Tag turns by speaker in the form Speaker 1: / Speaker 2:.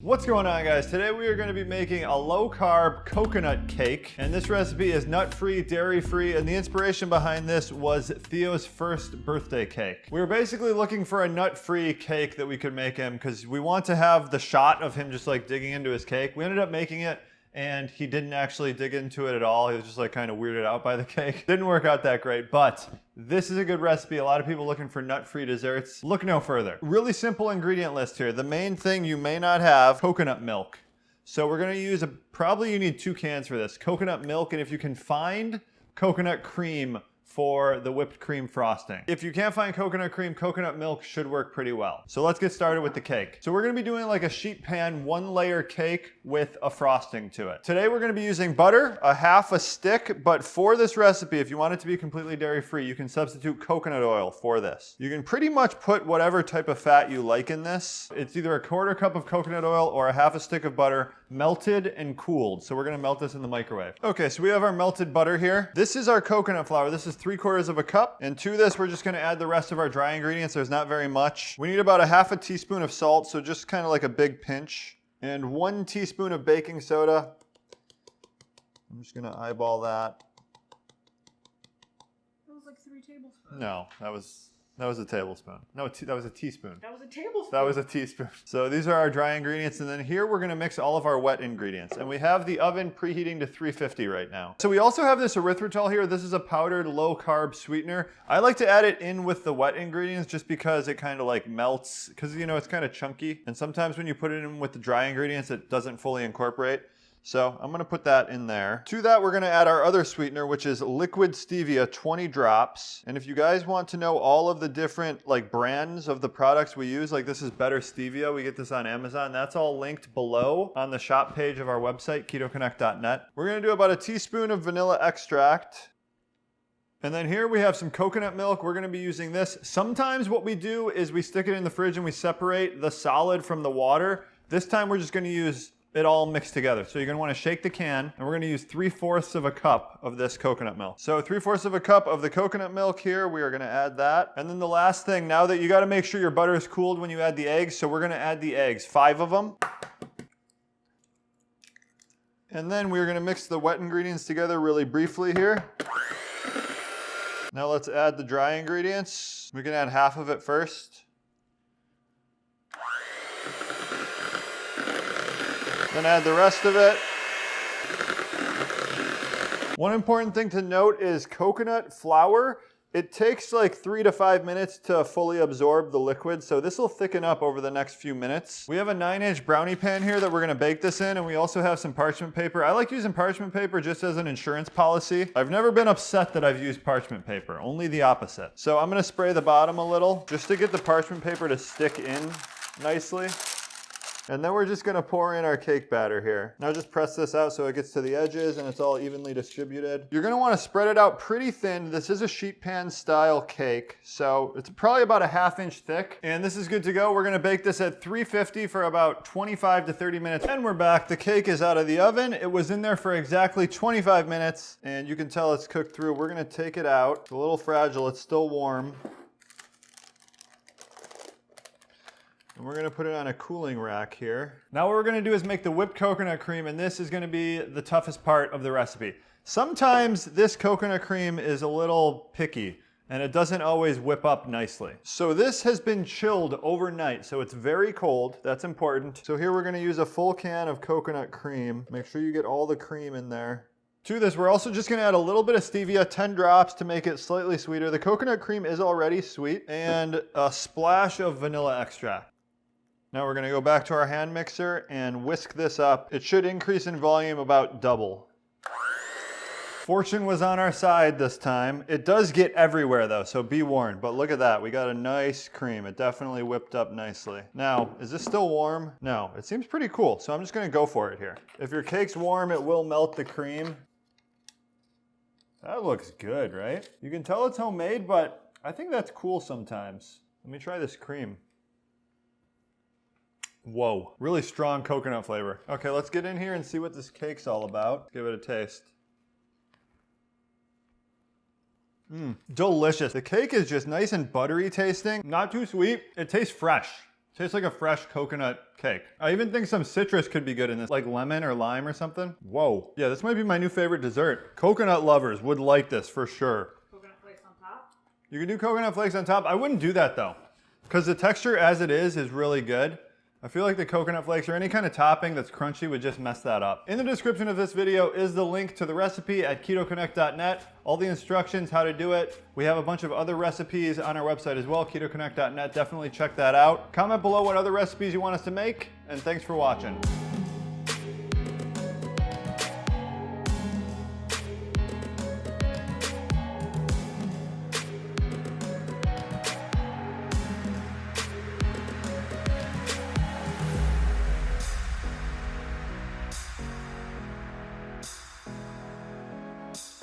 Speaker 1: What's going on, guys? Today we are going to be making a low-carb coconut cake, and this recipe is nut-free, dairy-free, and the inspiration behind this was Theo's first birthday cake. We were basically looking for a nut-free cake that we could make him because we want to have the shot of him just like digging into his cake. We ended up making it and he didn't actually dig into it at all. He was just like kind of weirded out by the cake. Didn't work out that great, but this is a good recipe. A lot of people looking for nut-free desserts. Look no further. Really simple ingredient list here. The main thing you may not have, coconut milk. So we're gonna use probably you need 2 cans for this. Coconut milk, and if you can find coconut cream for the whipped cream frosting. If you can't find coconut cream, coconut milk should work pretty well. So let's get started with the cake. So we're gonna be doing like a sheet pan, 1-layer cake with a frosting to it. Today we're gonna be using butter, a half a stick, but for this recipe, if you want it to be completely dairy-free, you can substitute coconut oil for this. You can pretty much put whatever type of fat you like in this. It's either a 1/4 cup of coconut oil or a half a stick of butter, melted and cooled. So we're gonna melt this in the microwave. Okay, so we have our melted butter here. This is our coconut flour. This is 3/4 of a cup. And to this, we're just gonna add the rest of our dry ingredients. There's not very much. We need about a half a teaspoon of salt, so just kind of like a big pinch. And 1 teaspoon of baking soda. I'm just gonna eyeball that.
Speaker 2: That was like 3 tablespoons.
Speaker 1: No, that was a tablespoon. No, that was a teaspoon.
Speaker 2: That was a tablespoon.
Speaker 1: That was a teaspoon. So these are our dry ingredients, and then here we're gonna mix all of our wet ingredients. And we have the oven preheating to 350 right now. So we also have this erythritol here. This is a powdered low-carb sweetener. I like to add it in with the wet ingredients just because it kind of like melts, because you know it's kind of chunky. And sometimes when you put it in with the dry ingredients, it doesn't fully incorporate. So I'm gonna put that in there. To that, we're gonna add our other sweetener, which is liquid stevia, 20 drops. And if you guys want to know all of the different like brands of the products we use, like this is Better Stevia, we get this on Amazon. That's all linked below on the shop page of our website, ketoconnect.net. We're gonna do about a teaspoon of vanilla extract. And then here we have some coconut milk. We're gonna be using this. Sometimes what we do is we stick it in the fridge and we separate the solid from the water. This time we're just gonna use it all mixed together. So you're gonna wanna shake the can, and we're gonna use 3/4 of a cup of this coconut milk. So 3/4 of a cup of the coconut milk here, we are gonna add that. And then the last thing, now that you gotta make sure your butter is cooled when you add the eggs, so we're gonna add the eggs, 5 of them. And then we're gonna mix the wet ingredients together really briefly here. Now let's add the dry ingredients. We can add half of it first. Then add the rest of it. One important thing to note is coconut flour. It takes like 3 to 5 minutes to fully absorb the liquid, so this will thicken up over the next few minutes. We have a 9-inch brownie pan here that we're gonna bake this in, and we also have some parchment paper. I like using parchment paper just as an insurance policy. I've never been upset that I've used parchment paper, only the opposite. So I'm gonna spray the bottom a little just to get the parchment paper to stick in nicely. And then we're just gonna pour in our cake batter here. Now just press this out so it gets to the edges and it's all evenly distributed. You're gonna wanna spread it out pretty thin. This is a sheet pan style cake, so it's probably about a 1/2 inch thick. And this is good to go. We're gonna bake this at 350 for about 25 to 30 minutes. And we're back. The cake is out of the oven. It was in there for exactly 25 minutes, and you can tell it's cooked through. We're gonna take it out. It's a little fragile, it's still warm. And we're gonna put it on a cooling rack here. Now what we're gonna do is make the whipped coconut cream, and this is gonna be the toughest part of the recipe. Sometimes this coconut cream is a little picky, and it doesn't always whip up nicely. So this has been chilled overnight, so it's very cold. That's important. So here we're gonna use a full can of coconut cream. Make sure you get all the cream in there. To this, we're also just gonna add a little bit of stevia, 10 drops to make it slightly sweeter. The coconut cream is already sweet, and a splash of vanilla extract. Now we're gonna go back to our hand mixer and whisk this up. It should increase in volume about double. Fortune was on our side this time. It does get everywhere though, so be warned. But look at that, we got a nice cream. It definitely whipped up nicely. Now, is this still warm? No, it seems pretty cool, so I'm just gonna go for it here. If your cake's warm, it will melt the cream. That looks good, right? You can tell it's homemade, but I think that's cool sometimes. Let me try this cream. Whoa, really strong coconut flavor. Okay, let's get in here and see what this cake's all about. Let's give it a taste. Delicious. The cake is just nice and buttery tasting, not too sweet. It tastes fresh. Tastes like a fresh coconut cake. I even think some citrus could be good in this, like lemon or lime or something. Whoa. Yeah, this might be my new favorite dessert. Coconut lovers would like this for sure.
Speaker 2: Coconut flakes on top?
Speaker 1: You can do coconut flakes on top. I wouldn't do that though, because the texture as it is really good. I feel like the coconut flakes or any kind of topping that's crunchy would just mess that up. In the description of this video is the link to the recipe at ketoconnect.net. All the instructions, how to do it. We have a bunch of other recipes on our website as well, ketoconnect.net. Definitely check that out. Comment below what other recipes you want us to make, and thanks for watching.